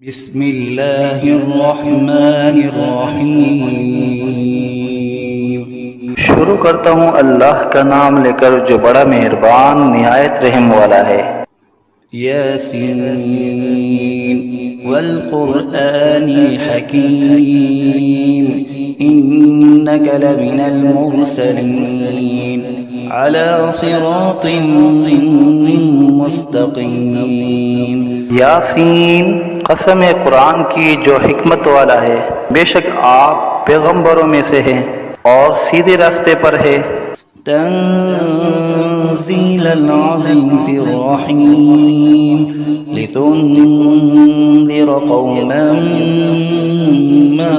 बिस्मिल्लाहिर्रहमानिर्रहीम। शुरू करता हूँ अल्लाह का नाम लेकर जो बड़ा मेहरबान निहायत रहम वाला है। यासीन वल क़ुरआनिल हकीम इन्नका लमिनल मुरसलीन अला सिरातिन मुस्तक़ीम। यासीन, कसम कुरान की जो हिकमत वाला है, बेशक आप पैगंबरों में से हैं और सीधे रास्ते पर है। तंज़ीलल अज़ीज़िर रहीम लितुन्ज़िर क़ौमन मा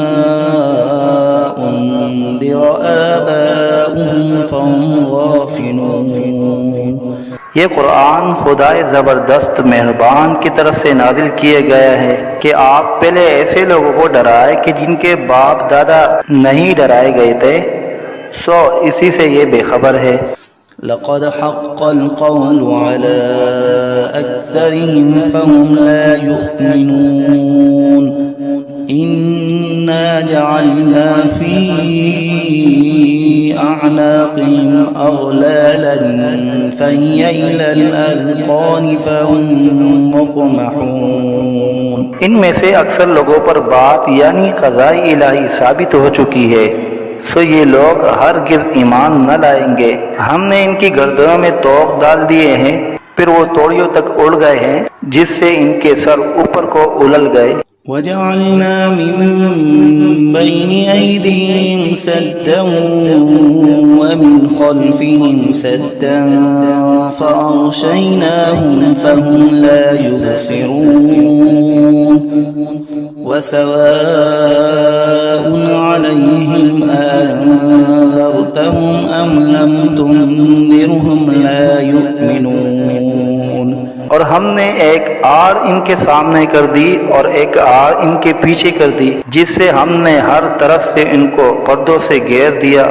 उन्ज़िर आबाउहुम फहुम गाफ़िलून। ये कुरान खुदाए ज़बरदस्त मेहरबान की तरफ से नाजिल किया गया है कि आप पहले ऐसे लोगों को डराए कि जिनके बाप दादा नहीं डराए गए थे, सो इसी से ये बेखबर है। लक़द हक़्क़ल क़ौलु अला अक्सरिहिम फ़हुम ला युमिनून इन्ना जअलना फ़ी अअनाक़िहिम अग़लालन फ़हिय इलल अज़क़ान फ़हुम मुक़महून। इनमें से अक्सर लोगों पर बात यानी क़ज़ाए इलाही साबित हो चुकी है, सो ये लोग हरगिज़ ईमान न लाएंगे। हमने इनकी गर्दनों में तोक डाल दिए हैं, फिर वो तोड़ियों तक उड़ गए हैं, जिससे इनके सर ऊपर को उलल गए। वजअलना मिन बैनि ऐदीहिम सद्दन व मिन खल्फिहिम सद्दन फ़अग़शयनाहुम फ़हुम ला युबसिरून वसवाउन अलैहिम अअन्ज़रतहुम अम लम तुन्ज़िरहुम ला युमिनून। और हमने एक आड़ इनके सामने कर दी और एक आड़ इनके पीछे कर दी, जिससे हमने हर तरफ से इनको पर्दों से घेर दिया,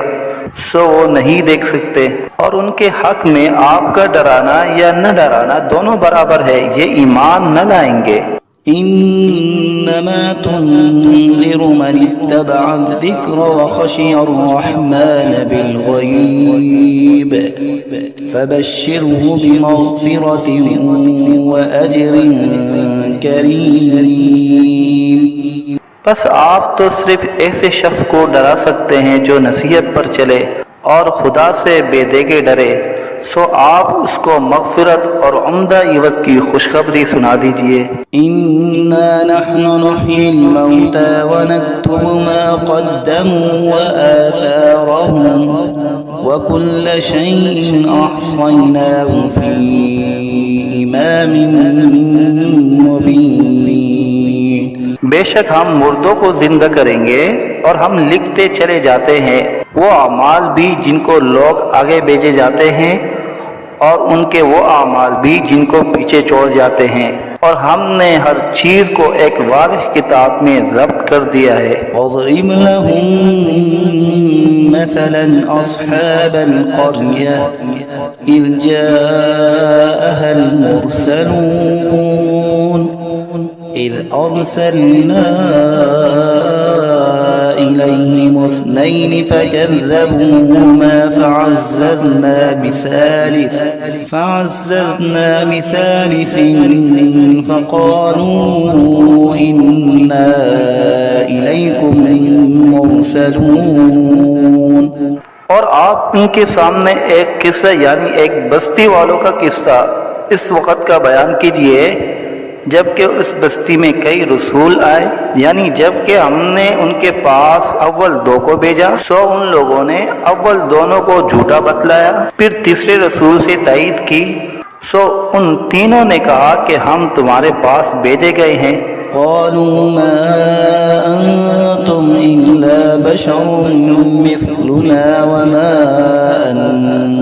सो वो नहीं देख सकते। और उनके हक में आपका डराना या न डराना दोनों बराबर है, ये ईमान न लाएंगे। इन्नमा तुन्ज़िरु मन इत्तबअ अज़्ज़िक्र व खशिय अर्रहमान बिलग़ैब फ़बश्शिरहु बिमग़फ़िरतिन व अज्रिन करीम। बस आप तो सिर्फ ऐसे शख्स को डरा सकते हैं जो नसीहत पर चले और खुदा से बेदेगे डरे, सो आप उसको मग़फ़िरत और उम्दा इवज़ की खुशखबरी सुना दीजिए। इन्ना नहनु नुह्यिल मौता व नक्तुबु मा क़द्दमू व आथारहुम व कुल्ल शैइन अहसयनाहु फ़ी इमामिन मुबीन। बेशक हम मुर्दों को जिंदा करेंगे और हम लिखते चले जाते हैं वो अमाल भी जिनको लोग आगे भेजे जाते हैं और उनके वो अमाल भी जिनको पीछे छोड़ जाते हैं, और हमने हर चीज को एक वाज़ेह किताब में ज़ब्त कर दिया है। वज़रिब लहुम मसलन अस्हाबल क़र्या इज़ जाअहल मुरसलून इज़ अरसलना इलैहिम इस्नैन फ़कज़्ज़बूहुमा फ़अज़्ज़ज़ना बिसालिसिन फ़क़ालू इन्ना इलैकुम मुरसलून। और आप इनके सामने एक किस्सा यानी एक बस्ती वालों का किस्सा इस वक़्त का बयान कीजिए जबकि उस बस्ती में कई रसूल आए, यानी जबकि हमने उनके पास अव्वल दो को भेजा, सो उन लोगों ने अव्वल दोनों को झूठा बतलाया, फिर तीसरे रसूल से तायीद की, सो उन तीनों ने कहा कि हम तुम्हारे पास भेजे गए हैं। क़ालू मा अंतुम इल्ला बशरुम मिस्लुना व मा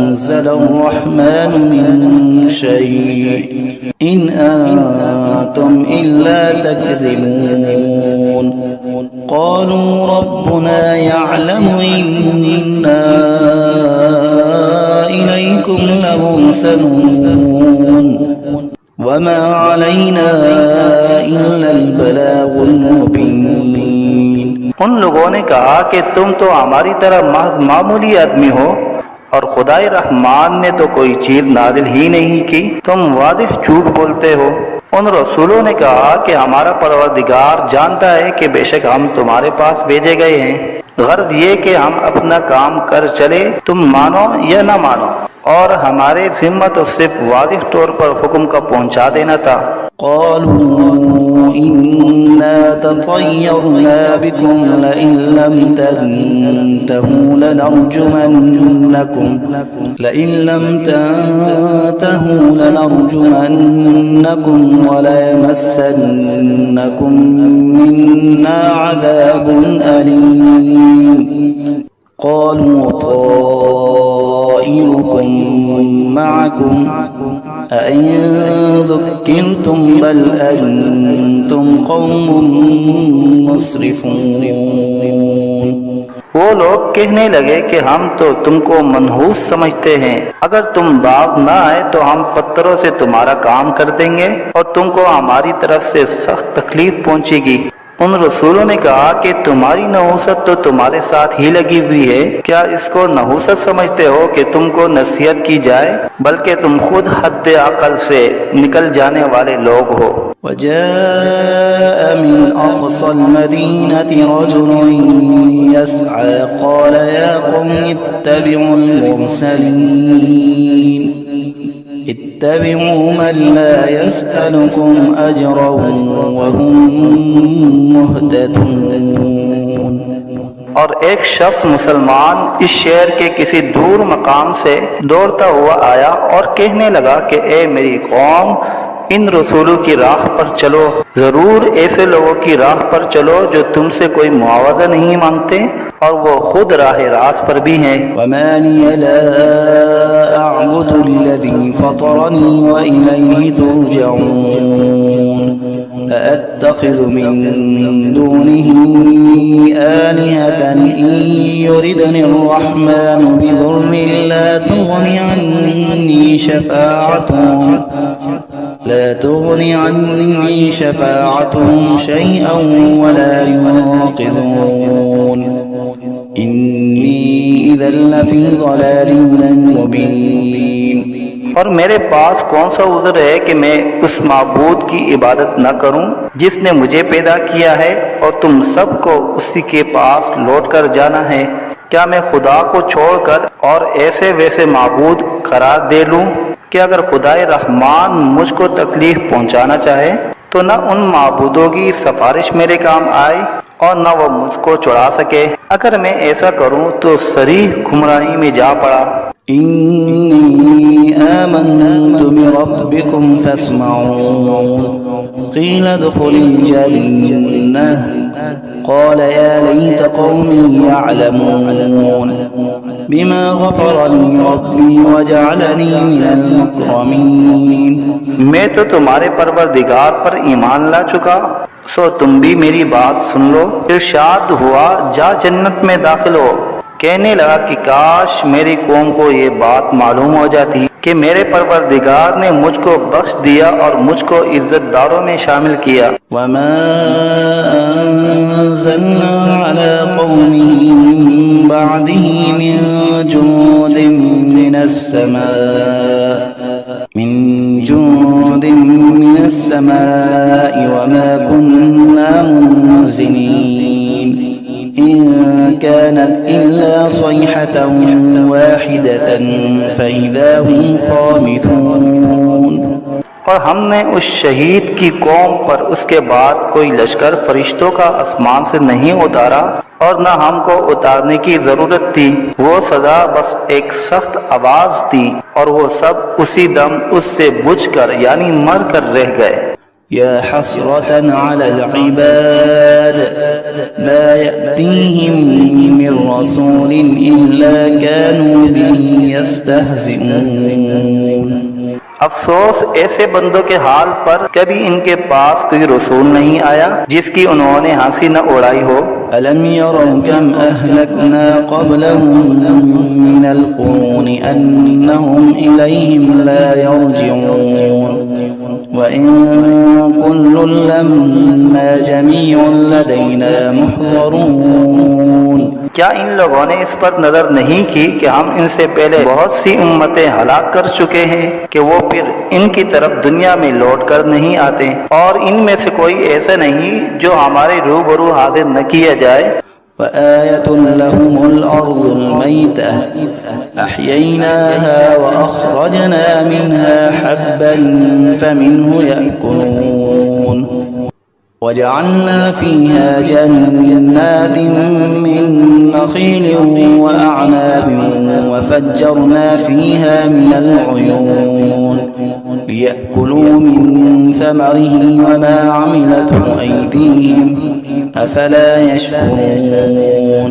अन्ज़लर्रहमानु मिन शै' इन अंतुम इल्ला तकज़िबून। क़ालू रब्बुना यअलमु इन्ना इलैकुम लमुरसलून वमा अलैना इल्लल बलाग उन लोगों ने कहा कि तुम तो हमारी तरह महज मामूली आदमी हो और खुदाए रहमान ने तो कोई चीज नाजिल ही नहीं की, तुम वादिह झूठ बोलते हो। उन रसूलों ने कहा कि हमारा परवरदिगार जानता है कि बेशक हम तुम्हारे पास भेजे गए हैं, गर्ज ये कि हम अपना काम कर चले, तुम मानो या न मानो, और हमारे जिम्मा तो सिर्फ वादिह तौर पर हुक्म का पहुंचा देना था। क़ालू इन्ना ततय्यरना बिकुम लइन लम तंतहू लनरजुमन्नकुम वलयमस्सन्नकुम मिन्ना अज़ाबुन अलीम। क़ालू ताइरुकुम मअकुम अइन ज़ुक्किरतुम बल अंतुम क़ौमुम मुस्रिफून। वो लोग कहने लगे कि हम तो तुमको मनहूस समझते हैं, अगर तुम बाज न आए तो हम पत्थरों से तुम्हारा काम कर देंगे और तुमको हमारी तरफ से सख्त तकलीफ पहुंचेगी। उन रसूलों ने कहा कि तुम्हारी नहूसत तो तुम्हारे साथ ही लगी हुई है, क्या इसको नहूसत समझते हो कि तुमको नसीहत की जाए, बल्कि तुम खुद हद अकल से निकल जाने वाले लोग हो। वजाअ मिन अक़सल मदीनति रजुलुन यस्अ क़ाल या क़ौम इत्तबिउल मुरसलीन इत्तबिउ मन ला यसअलुकुम अजरन वहुम मुहतदून। और एक शख्स मुसलमान इस शहर के किसी दूर मकाम से दौड़ता हुआ आया और कहने लगा कि ए मेरी कौम, इन रसूलों की राह पर चलो, जरूर ऐसे लोगों की राह पर चलो जो तुमसे कोई मुआवजा नहीं मांगते और वो खुद राह रास्त पर भी हैं। वमा लिय ला अअबुदुल्लज़ी फ़तरनी व इलैहि तुरजऊन अअत्तख़िज़ु मिन दूनिही आलिहतन इन युरिदनि अर्रहमानु बिज़ुर्रिन ला तुग़नि अन्नी शफ़ाअतुहुम शैअन वला युनक़िज़ून इन्नी इज़न लफ़ी ज़लालिन मुबीन। और मेरे पास कौन सा उज़्र है कि मैं उस माबूद की इबादत न करूं जिसने मुझे पैदा किया है और तुम सबको उसी के पास लौट कर जाना है। क्या मैं खुदा को छोड़कर और ऐसे वैसे माबूद करार दे लूं कि अगर खुदाए रहमान मुझको तकलीफ पहुंचाना चाहे तो न उन माबूदों की सिफारिश मेरे काम आए और न वो मुझको छुड़ा सके। अगर मैं ऐसा करूं तो सरीह गुमराही में जा पड़ा। इन्नी आमन्तु बिरब्बिकुम फस्मऊन क़ील उद्ख़ुलिल जन्नह क़ाल या लैत क़ौमी यअलमून बिमा ग़फ़र ली रब्बी वजअलनी मिनल मुकरमीन। मैं तो तुम्हारे परवरदिगार पर ईमान ला चुका, सो तुम भी मेरी बात सुन लो। इरशाद हुआ जा जन्नत में दाखिल हो। कहने लगा कि काश मेरी कौम को ये बात मालूम हो जाती कि मेरे परवरदिगार ने मुझको बख्श दिया और मुझको इज्जतदारों में शामिल किया। वमा अंज़लना अला क़ौमिही मिन बअदिही मिन जुंदिन मिनस समाई वमा कुन्ना मुनज़िलीन इन कानत इल्ला सयहतन वाहिदतन फ़इज़ा हुम ख़ामिदून। और हमने उस शहीद की कौम पर उसके बाद कोई लश्कर फरिश्तों का आसमान से नहीं उतारा और न हमको उतारने की जरूरत थी। वो सजा बस एक सख्त आवाज थी और वो सब उसी दम उससे बुझकर यानी मर कर रह गए। या हसरतन अलल इबाद मा यअतीहिम मिन रसूलिन इल्ला कानू बिही यस्तहज़िऊन। अफसोस ऐसे बंदों के हाल पर, कभी इनके पास कोई रसूल नहीं आया जिसकी उन्होंने हंसी न उड़ाई हो। अलम यरौ कम अहलकना क़ब्लहुम मिनल क़ुरूनि अन्नहुम इलैहिम ला यरजिऊन وإن كل لما جميع لدينا محضرون। क्या इन लोगों ने इस पर नजर नहीं की कि हम इनसे पहले बहुत सी उम्मतें हलाक कर चुके हैं कि वो फिर इनकी तरफ दुनिया में लौट कर नहीं आते, और इनमें से कोई ऐसा नहीं जो हमारे रूबरू हाजिर न किया जाए। وآية لهم الأرض الميتة أحييناها وأخرجنا منها حبا فمنه يأكلون وجعلنا فيها جنات من نخيل وأعناب وفجرنا فيها من العيون ليأكلوا من ثمره وما عملته أيديهم أفلا يشكرون।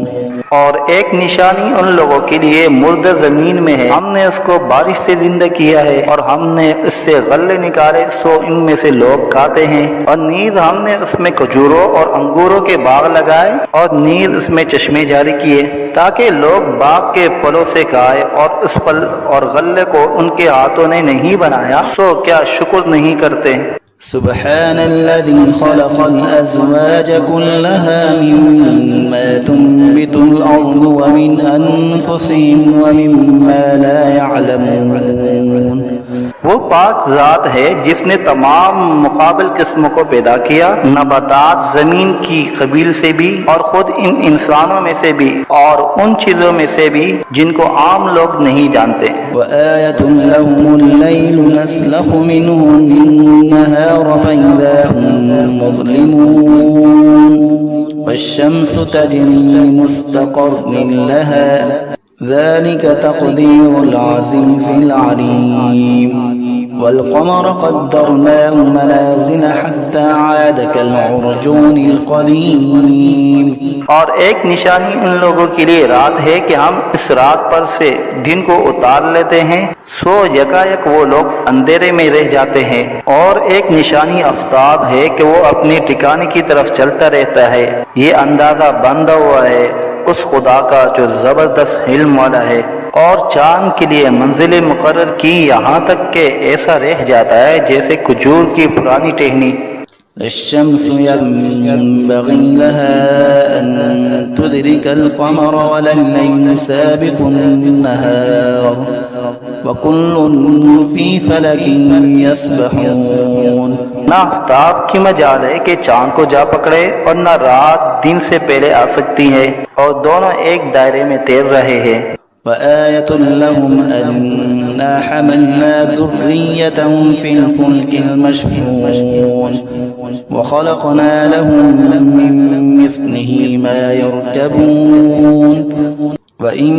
और एक निशानी उन लोगों के लिए मुर्दा जमीन में है, हमने उसको बारिश से जिंदा किया है और हमने इससे गल्ले निकाले सो इनमें से लोग खाते हैं, और नीज हमने उसमें खजूरों और अंगूरों के बाग लगाए और नीज उसमें चश्मे जारी किए ताकि लोग बाग के फलों से खाए, और उस फल और गल्ले को उनके हाथों ने नहीं बनाया, सो क्या शुक्र नहीं करते। سبحان الذي خلق الأزواج كلها مما تنبت الأرض ومن أنفسهم ومما لا يعلمون। वो पाक ज़ात है जिसने तमाम मुकाबिल किस्मों को पैदा किया, नबातात ज़मीन की कबील से भी और खुद इन इंसानों में से भी और उन चीज़ों में से भी जिनको आम लोग नहीं जानते। وآية لهم الليل نسلخ منه النهار فإذا هم مظلمون والشمس تجري لمستقر لها ذلك تقدير العزيز العليم والقمر قدرناه منازل حتى عاد كالعرجون القديم। और एक निशानी उन लोगों के लिए रात है कि हम इस रात पर से दिन को उतार लेते हैं, सो यकायक वो लोग अंधेरे में रह जाते हैं। और एक निशानी आफ्ताब है कि वो अपने ठिकाने की तरफ चलता रहता है। ये अंदाजा बंधा हुआ है उस खुदा का जो जबरदस्त इल्म वाला है, और चांद के लिए मंजिलें मुकर्रर की यहाँ तक के ऐसा रह जाता है जैसे खजूर की पुरानी टहनी। الشمس ينبغي لها أن تدرك القمر ولا الليل سابق النهار وكل في فلك يسبحون। ना आफ्ताब की मजाल है कि चांद को जा पकड़े और न रात दिन से पहले आ सकती है, और दोनों एक दायरे में तैर रहे हैं। وآية لهم أنا حملنا ذريتهم في الفلك المشحون وخلقنا لهم من مثله ما يركبون وإن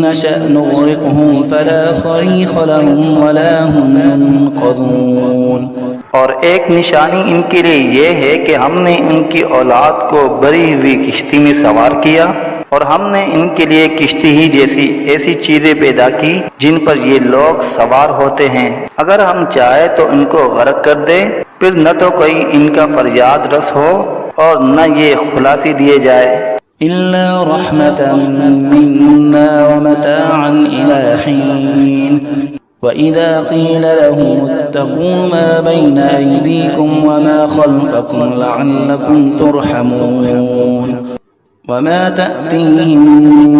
نشأ نغرقهم فلا صريخ لهم ولا هم ينقذون। और एक निशानी इनके लिए ये है कि हमने इनकी औलाद को भरी हुई किश्ती में सवार किया, और हमने इनके लिए किश्ती ही जैसी ऐसी चीजें पैदा की जिन पर ये लोग सवार होते हैं। अगर हम चाहे तो इनको गर्क कर दे, फिर न तो कोई इनका फरियाद रस हो और न ये खुलासी दिए जाए। إلا رحمة منا ومتاعا إلى حين وإذا قيل لهم اتقوا ما بين أيديكم وما خلفكم لعلكم ترحمون وما تأتيهم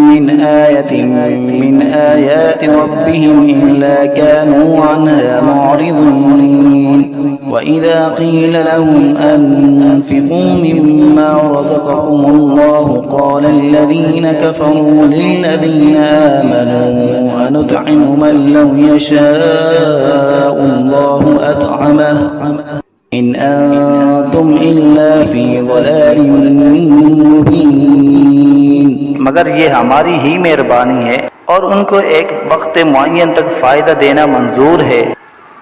من آية من آيات ربهم إلا كانوا عنها معرضين وإذا قيل لهم أنفقوا مما رزقكم الله قال الذين كفروا للذين آمنوا أنطعم من لو يشاء الله أطعمه إن أنتم إلا في ضلال مبين। मगर ये हमारी ही मेहरबानी है और उनको एक वक्त मुअय्यन तक फ़ायदा देना मंजूर है।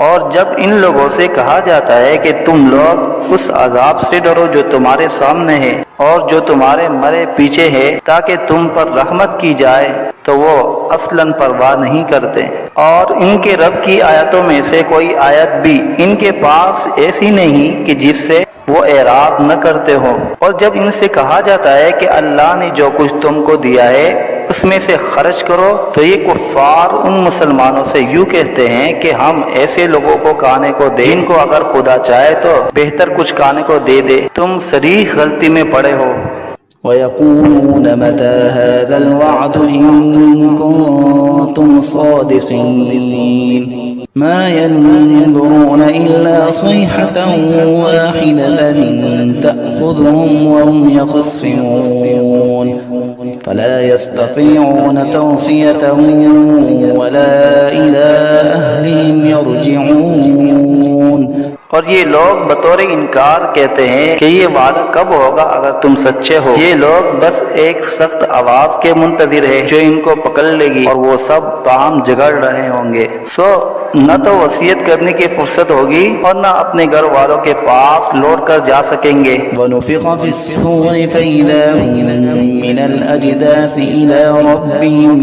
और जब इन लोगों से कहा जाता है कि तुम लोग उस अजाब से डरो जो तुम्हारे सामने है और जो तुम्हारे मरे पीछे है ताकि तुम पर रहमत की जाए, तो वो असलन परवाह नहीं करते। और इनके रब की आयतों में से कोई आयत भी इनके पास ऐसी नहीं कि जिससे वो एराद न करते हो। और जब इनसे कहा जाता है कि अल्लाह ने जो कुछ तुमको दिया है उसमें से खर्च करो। तो ये कुफ्फार उन मुसलमानों से यूँ कहते हैं कि हम ऐसे लोगों को खाने को दें जिनको अगर खुदा चाहे तो बेहतर कुछ खाने को दे दे। तुम सरीह गलती में पड़े हो। ويقولون متى هذا الوعد إن كنتم صادقين ما ينظرون إلا صيحة واحدة تأخذهم وهم يخصمون فلا يستطيعون توصية ولا إلى أهلهم يرجعون। और ये लोग बतौर इनकार कहते हैं कि ये वादा कब होगा अगर तुम सच्चे हो। ये लोग बस एक सख्त आवाज के मुंतजिर है जो इनको पकड़ लेगी और वो सब ताम झगड़ रहे होंगे। सो न तो वसीयत करने की फुर्सत होगी और न अपने घर वालों के पास लौट कर जा सकेंगे। ونفخ في الصور فإذا هم من الأجداث إلى ربهم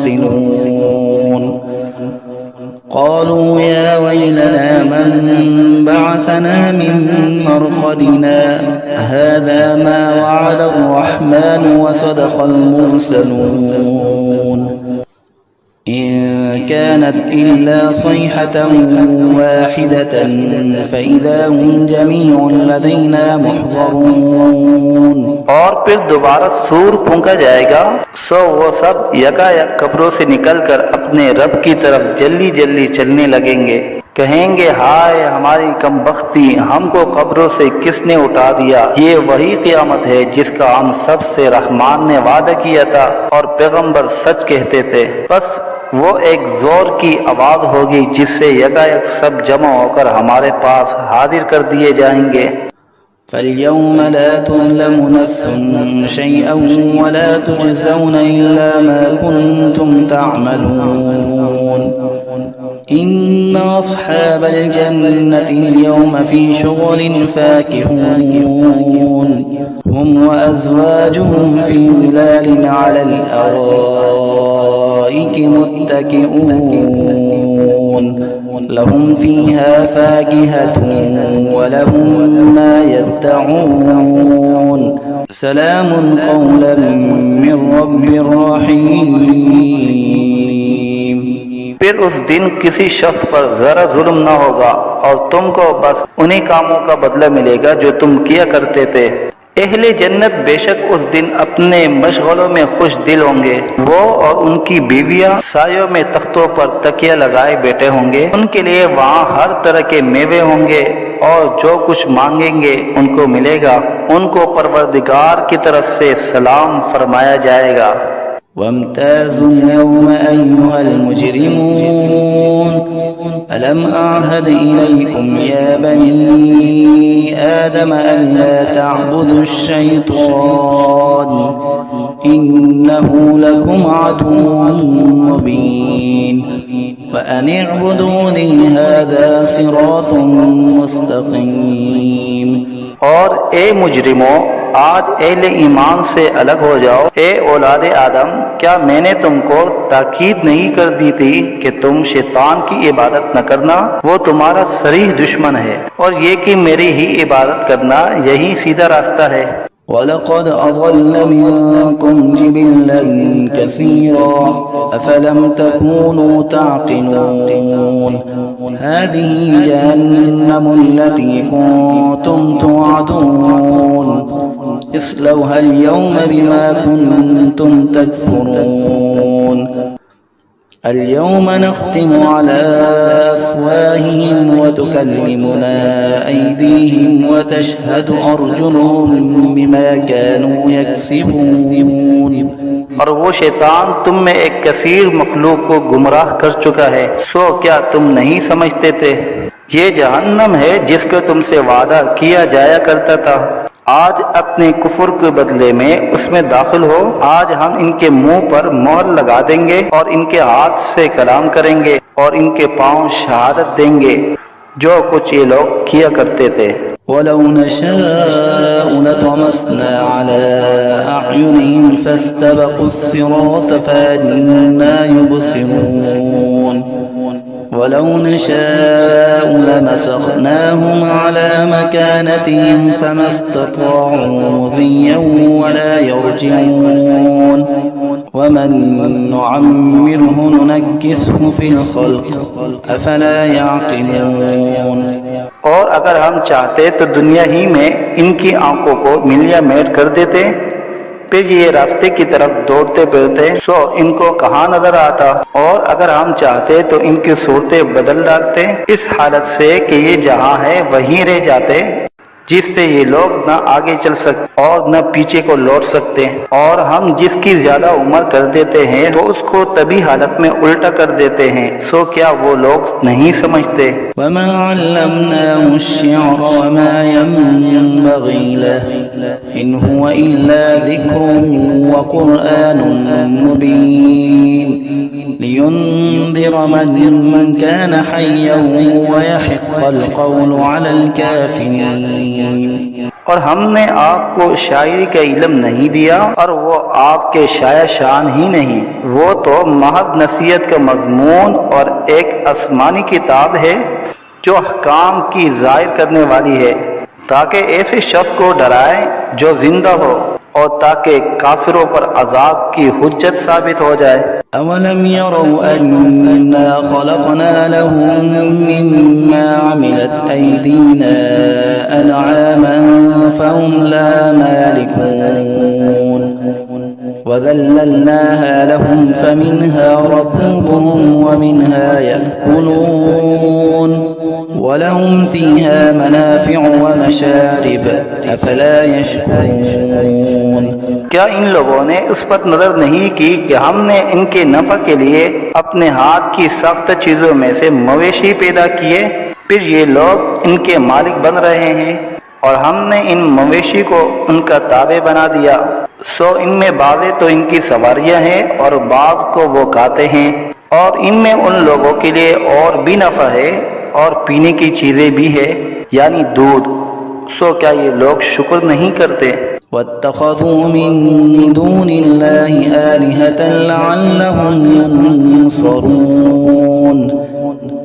ينسلون قالوا يا ويلنا من بعثنا من مرقدنا هذا ما وعد الرحمن وصدق المرسلون إن كانت إلا صيحة واحدة فإذا هم جميع لدينا محضرون। और फिर दोबारा सूर फूंका जाएगा। सो वो सब यकायक कब्रों से निकलकर अपने रब की तरफ जल्दी जल्दी चलने लगेंगे। कहेंगे हाय हमारी कमबख्ती, हमको कब्रों से किसने उठा दिया। ये वही क़यामत है जिसका हम सब से रहमान ने वादा किया था और पैगंबर सच कहते थे। बस वो एक जोर की आवाज होगी जिससे यकायक सब जमा होकर हमारे पास हाजिर कर दिए जाएंगे। فاليوم لا تظلم نفس شيئا ولا تجزون إلا ما كنتم تعملون إن أصحاب الجنة اليوم في شغل فاكهون هم وأزواجهم في ظلال على الأرائك متكئون لهم فيها فاكهة ولهم ما يدعون سلام قولا من رب رحيم। फिर उस दिन किसी शख्स पर जरा जुल्म न होगा और तुमको बस उन्हीं कामों का बदला मिलेगा जो तुम किया करते थे। अहले जन्नत बेशक उस दिन अपने मशगलों में खुश दिल होंगे। वो और उनकी बीवियां सायों में तख्तों पर तकिया लगाए बैठे होंगे। उनके लिए वहाँ हर तरह के मेवे होंगे और जो कुछ मांगेंगे उनको मिलेगा। उनको परवरदिगार की तरफ से सलाम फरमाया जाएगा। وامتازوا اليوم أيها المجرمون ألم أعهد إليكم يا بني آدم ألا تعبدوا الشيطان إنه لكم عدو مبين وأن اعبدوني هذا صراط مستقيم। और ए मुजरिमों, आज अहले ईमान से अलग हो जाओ। ए औलादे आदम, क्या मैंने तुमको ताकीद नहीं कर दी थी कि तुम शैतान की इबादत न करना। वो तुम्हारा सरीह दुश्मन है और ये कि मेरी ही इबादत करना यही सीधा रास्ता है। ولقد أضل منكم جبلا كثيرا أفلم تكونوا تعقلون هذه جهنم التي كنتم توعدون اصلوها اليوم بما كنتم تكفرون اليوم نختم على أفواههم وتكلمنا أيديهم وتشهد أرجلهم بما كانوا يكسبون। और वो शैतान तुम में एक कसीर मखलूक को गुमराह कर चुका है। सो क्या तुम नहीं समझते थे। ये जहन्नम है जिसका तुमसे वादा किया जाया करता था। आज अपने कुफर के बदले में उसमें दाखिल हो। आज हम इनके मुंह पर मोहर लगा देंगे और इनके हाथ से कलाम करेंगे और इनके पांव शहादत देंगे जो कुछ ये लोग किया करते थे। ولو نشاء لطمسنا على أعينهم فاستبقوا الصراط فأنى يبصرون ولو نشاء لمسخناهم على مكانتهم فما استطاعوا مضيا ولا يرجعون ومن نعمره ننكسه في الخلق أفلا يعقلون। और अगर हम चाहते तो दुनिया ही में इनकी आंखों को मिलिया मेट कर देते, फिर ये रास्ते की तरफ दौड़ते फिरते सो इनको कहाँ नजर आता। और अगर हम चाहते तो इनकी सूरतें बदल डालते इस हालत से कि ये जहाँ है वहीं रह जाते, जिससे ये लोग न आगे चल सकते और न पीछे को लौट सकते। और हम जिसकी ज्यादा उम्र कर देते हैं तो उसको तभी हालत में उल्टा कर देते हैं। सो क्या वो लोग नहीं समझते। वमा अल्लमनाहु अश्शिअर वमा यंबगी लह इन हुवा इल्ला ज़िक्रुन व क़ुरआनुन मुबीन लियुन्ज़िर मन कान हय्यन व यहिक़्क़ल क़ौलु अलल काफ़िरीन। और हमने आपको शायरी का इल्म नहीं दिया और वो आपके शाया शान ही नहीं, वो तो महज नसीहत का मज़मून और एक आसमानी किताब है जो अहकाम की ज़ाहिर करने वाली है, ताकि ऐसे शख्स को डराए जो जिंदा हो और ताकि काफिरों पर अजाब की हुज्जत साबित हो जाए। अवलम यरौ अन्ना खलक़ना लहुम मिम्मा अमिलत ऐदीना अनआमन फहुम ला मालिकून वज़ल्लल्नाहा लहुम फमिन्हा रकूबुहुम वमिन्हा यअकुलून वलहुम फ़ीहा मनाफ़िअु वमशारिब अफ़ला यशकुरून। क्या इन लोगों ने उस पर नजर नहीं की कि हमने इनके नफा के लिए अपने हाथ की सख्त चीजों में से मवेशी पैदा किए, फिर ये लोग इनके मालिक बन रहे हैं और हमने इन मवेशी को उनका ताबे बना दिया। सो इनमें बाज़े तो इनकी सवारियां हैं और बाज़ को वो खाते हैं, और इनमें उन लोगों के लिए और भी नफा है और पीने की चीजें भी है यानी दूध। सो क्या ये लोग शुक्र नहीं करते। वत्तख़ज़ू मिन दूनिल्लाहि आलिहतन लअल्लहुम युनसरून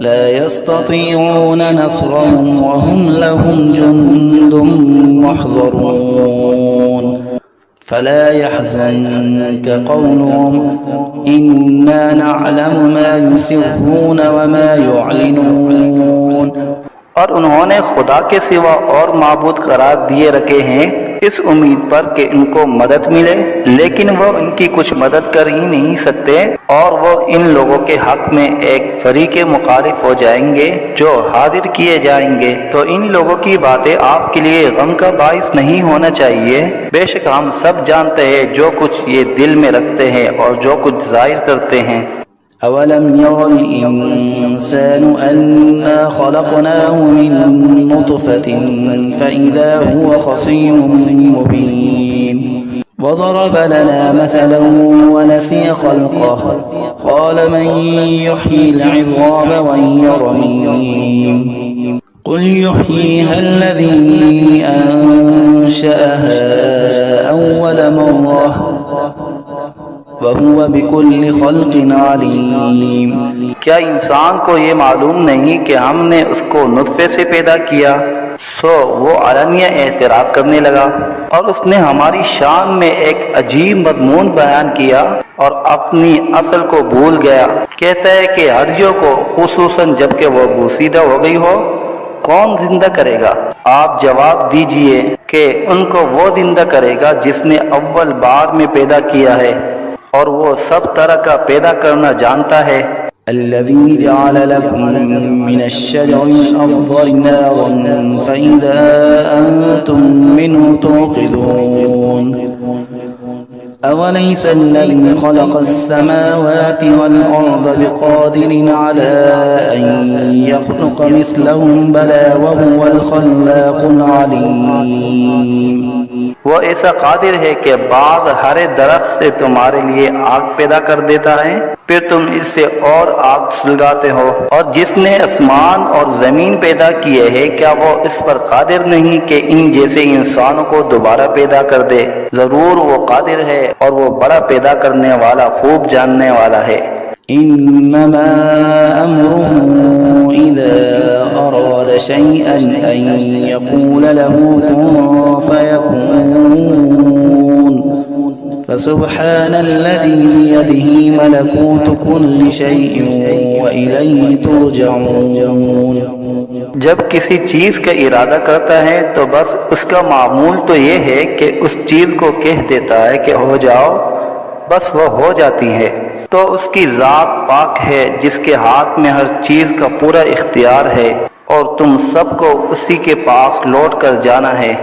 ला यस्ततीऊन नस्रहुम वहुम लहुम जुन्दुम मुहज़रून फला यहज़ुनक क़ौलुहुम इन्ना नअलमु मा युसिर्रून वमा युअलिनून। और उन्होंने खुदा के सिवा और माबूद करार दिए रखे हैं इस उम्मीद पर कि इनको मदद मिले, लेकिन वो इनकी कुछ मदद कर ही नहीं सकते और वो इन लोगों के हक में एक फरीक मुखालिफ हो जाएंगे जो हाजिर किए जाएंगे। तो इन लोगों की बातें आपके लिए गम का बाइस नहीं होना चाहिए। बेशक हम सब जानते हैं जो कुछ ये दिल में रखते हैं और जो कुछ जाहिर करते हैं। अवलम यरल इंसानु अन्ना खलक़नाहु मिन नुतफ़तिन फ़इज़ा हुवा ख़सीमुम मुबीन वज़रब लना मसलन वनसिय ख़ल्क़हु क़ाल मन युह्यिल इज़ाम वहिय रमीम क़ुल युह्यीहा अल्लज़ी अंशअहा अव्वल मर्रह वहुवा बिकुल्लि ख़ल्क़िन अलीम। क्या इंसान को ये मालूम नहीं कि हमने उसको नुत्फे से पैदा किया। सो वो अलनिया एतराफ़ करने लगा और उसने हमारी शान में एक अजीब मज़मून बयान किया और अपनी असल को भूल गया। कहता है कि हड्डियों को खुसूसन जबकि वो बोसीदा हो गई हो कौन जिंदा करेगा। आप जवाब दीजिए कि उनको वो जिंदा करेगा जिसने अव्वल बार में पैदा किया है और वो सब तरह का पैदा करना जानता है। अल्लज़ी जअल लकुम मिनश्शजरिल अख़ज़रि नारन फ़इज़ा अंतुम मिन्हु तूक़िदून अवलैस अल्लज़ी ख़लक़स-समावाति वल-अर्ज़ बिक़ादिरिन अला अन यख़्लुक़ मिस्लहुम बला वहुवल ख़ल्लाक़ुल अलीम। वो ऐसा कादिर है कि बाद हरे दरख्त से तुम्हारे लिए आग पैदा कर देता है, फिर तुम इससे और आग सुलगाते हो। और जिसने आसमान और जमीन पैदा किए हैं क्या वो इस पर कादिर नहीं कि इन जैसे इंसानों को दोबारा पैदा कर दे। जरूर वो कादिर है और वो बड़ा पैदा करने वाला खूब जानने वाला है। إنما أمره إذا أراد شيئا أن يقول له كن فيكون فسبحان الذي بيده ملكوت كل شيء وإليه ترجعون। जब किसी चीज़ का इरादा करता है तो बस उसका मामूल तो ये है कि उस चीज़ को कह देता है कि हो जाओ, बस वह हो जाती है। तो उसकी ज़ात पाक है जिसके हाथ में हर चीज़ का पूरा इख्तियार है और तुम सबको उसी के पास लौट कर जाना है।